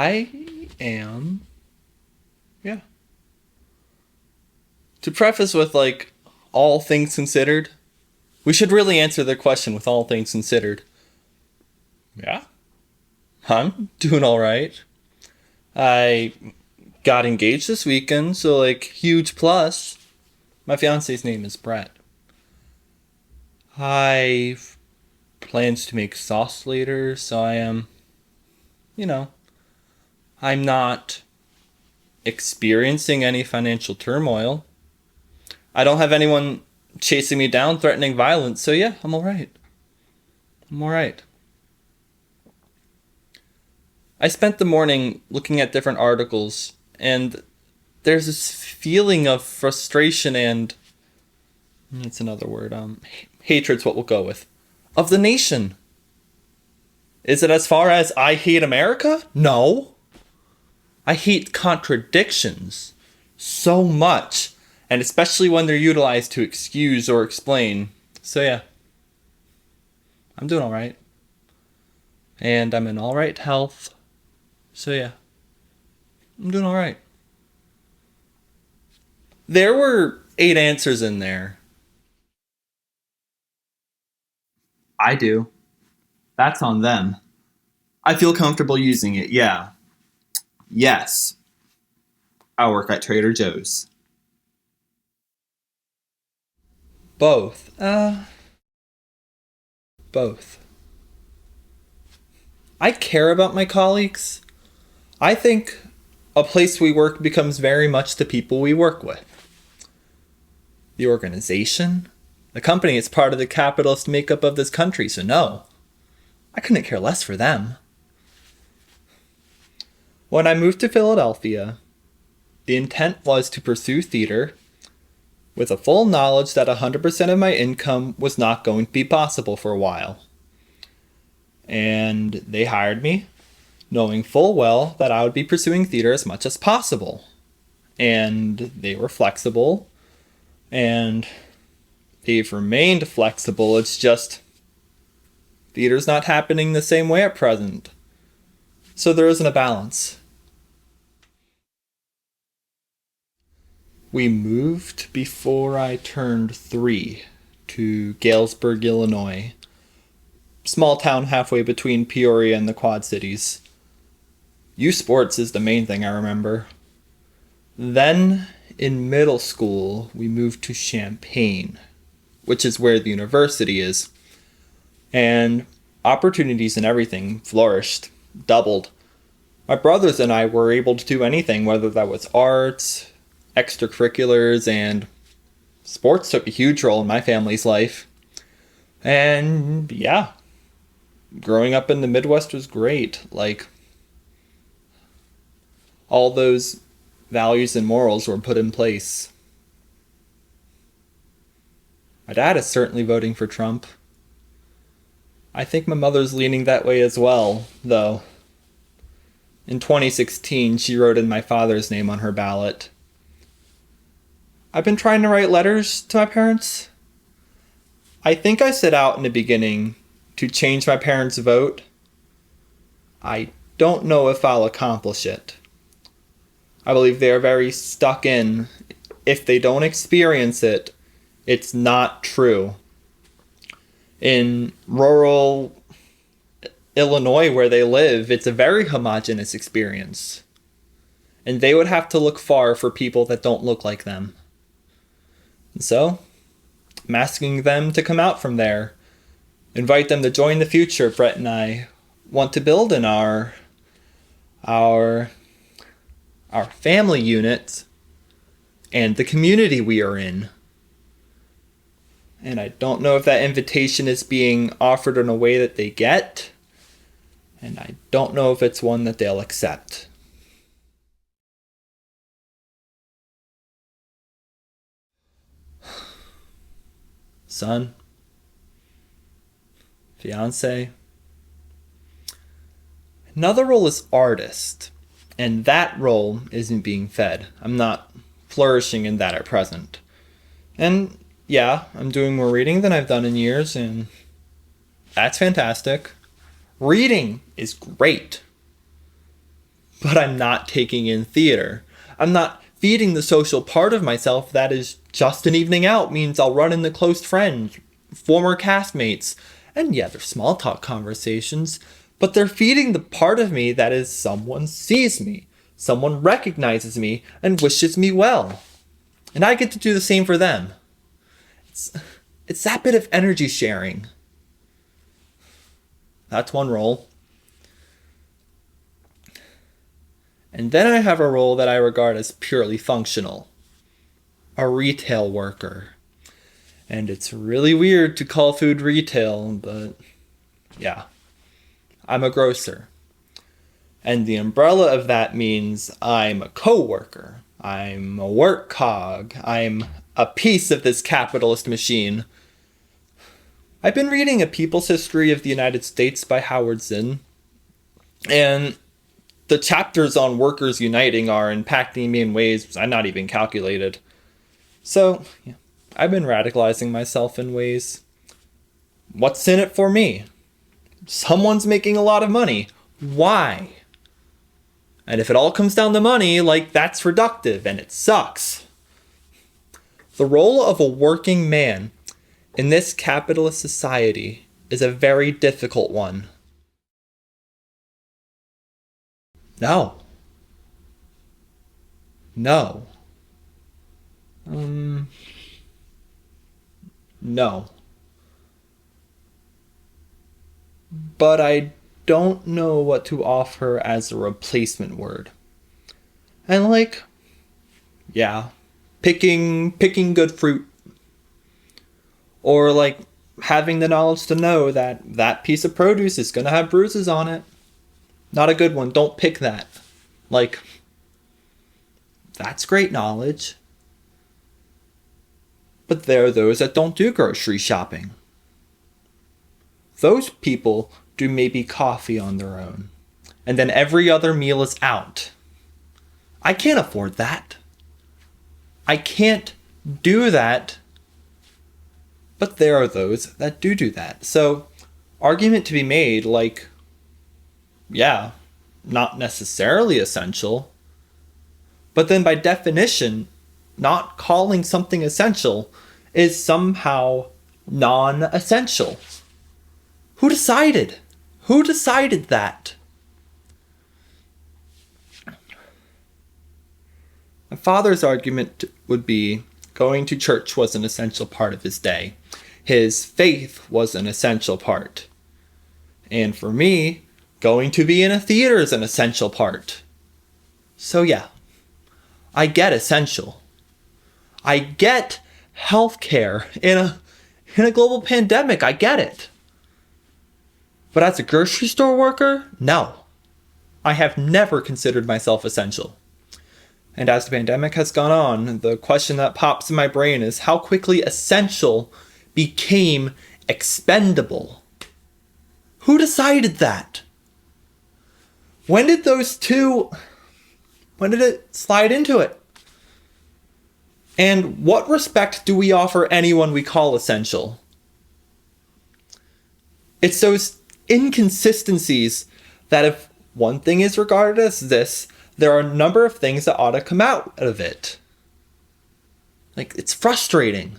I am, yeah. To preface with, like, all things considered, we should really answer the question with all things considered. Yeah, I'm doing alright. I got engaged this weekend, so, like, huge plus. My fiance's name is Brett. I plans to make sauce later, so I am, you know, I'm not experiencing any financial turmoil. I don't have anyone chasing me down, threatening violence, so yeah, I'm alright. I'm alright. I spent the morning looking at different articles, and there's this feeling of frustration and, it's another word, hatred's what we'll go with, of the nation. Is it as far as I hate America? No. I hate contradictions so much, and especially when they're utilized to excuse or explain. So yeah, I'm doing alright. And I'm in alright health. So yeah, I'm doing alright. There were 8 answers in there. I do. That's on them. I feel comfortable using it, yeah. Yes. I work at Trader Joe's. Both. Both. I care about my colleagues. I think a place we work becomes very much the people we work with. The organization, the company is part of the capitalist makeup of this country, so no, I couldn't care less for them. When I moved to Philadelphia, the intent was to pursue theater with a full knowledge that 100% of my income was not going to be possible for a while. And they hired me, knowing full well that I would be pursuing theater as much as possible. And they were flexible, and they've remained flexible. It's just theater's not happening the same way at present. So there isn't a balance. We moved before I turned 3 to Galesburg, Illinois. Small town halfway between Peoria and the Quad Cities. Youth sports is the main thing I remember. Then, in middle school, we moved to Champaign, which is where the university is. And opportunities and everything flourished, doubled. My brothers and I were able to do anything, whether that was arts, extracurriculars, and sports took a huge role in my family's life. And yeah, growing up in the Midwest was great. Like, all those values and morals were put in place. My dad is certainly voting for Trump. I think my mother's leaning that way as well, though. In 2016, she wrote in my father's name on her ballot. I've been trying to write letters to my parents. I think I set out in the beginning to change my parents' vote. I don't know if I'll accomplish it. I believe they are very stuck in, if they don't experience it, it's not true. In rural Illinois where they live, it's a very homogenous experience. And they would have to look far for people that don't look like them. And so, I'm asking them to come out from there. Invite them to join the future Brett and I want to build in our family unit and the community we are in. And I don't know if that invitation is being offered in a way that they get. And I don't know if it's one that they'll accept. Son, fiance. Another role is artist, and that role isn't being fed. I'm not flourishing in that at present. And yeah, I'm doing more reading than I've done in years, and that's fantastic. Reading is great. but I'm not taking in theater. I'm not feeding the social part of myself that is just an evening out means I'll run into close friends, former castmates, and yeah, they're small talk conversations, but they're feeding the part of me that is someone sees me, someone recognizes me, and wishes me well. And I get to do the same for them. It's that bit of energy sharing. That's one role. And then I have a role that I regard as purely functional. A retail worker. And it's really weird to call food retail, but yeah. I'm a grocer. And the umbrella of that means I'm a co-worker. I'm a work cog. I'm a piece of this capitalist machine. I've been reading A People's History of the United States by Howard Zinn. And the chapters on workers uniting are impacting me in ways I not even calculated. So, yeah, I've been radicalizing myself in ways. What's in it for me? Someone's making a lot of money. Why? And if it all comes down to money, that's reductive and it sucks. The role of a working man in this capitalist society is a very difficult one. No. No. No. But I don't know what to offer as a replacement word. And yeah, picking good fruit. Or having the knowledge to know that piece of produce is going to have bruises on it. Not a good one. Don't pick that. That's great knowledge. But there are those that don't do grocery shopping. Those people do maybe coffee on their own. And then every other meal is out. I can't afford that. I can't do that. But there are those that do that. So, argument to be made, yeah, not necessarily essential. But then by definition, not calling something essential is somehow non-essential. Who decided? Who decided that? My father's argument would be going to church was an essential part of his day. His faith was an essential part. And for me, going to be in a theater is an essential part. So yeah, I get essential. I get healthcare in a global pandemic. I get it. But as a grocery store worker, no. I have never considered myself essential. And as the pandemic has gone on, the question that pops in my brain is how quickly essential became expendable. Who decided that? When did it slide into it? And what respect do we offer anyone we call essential? It's those inconsistencies that if one thing is regarded as this, there are a number of things that ought to come out of it. It's frustrating.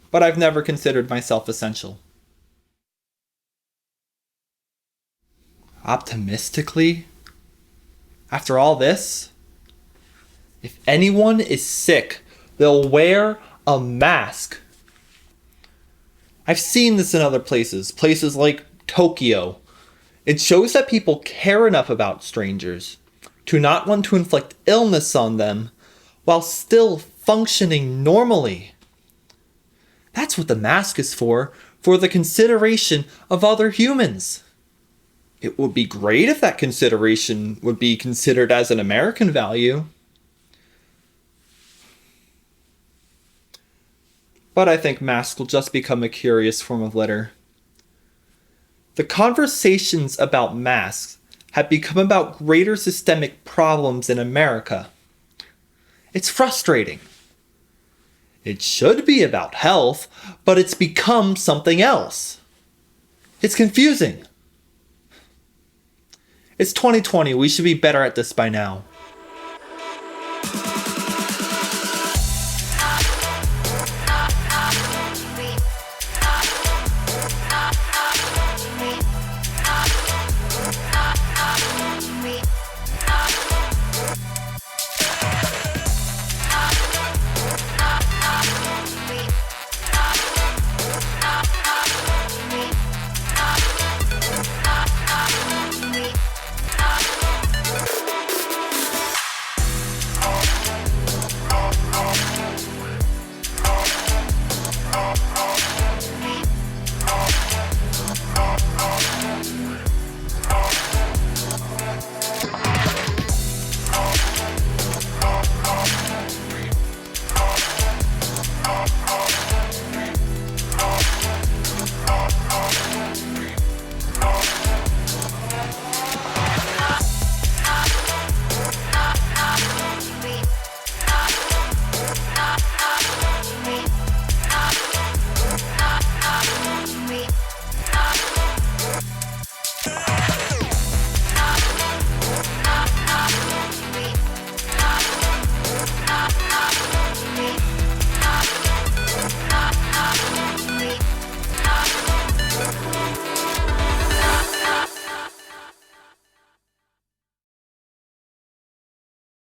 But I've never considered myself essential. Optimistically, after all this, if anyone is sick, they'll wear a mask. I've seen this in other places like Tokyo. It shows that people care enough about strangers to not want to inflict illness on them while still functioning normally. That's what the mask is for the consideration of other humans. It would be great if that consideration would be considered as an American value. But I think masks will just become a curious form of litter. The conversations about masks have become about greater systemic problems in America. It's frustrating. It should be about health, but it's become something else. It's confusing. It's 2020. We should be better at this by now.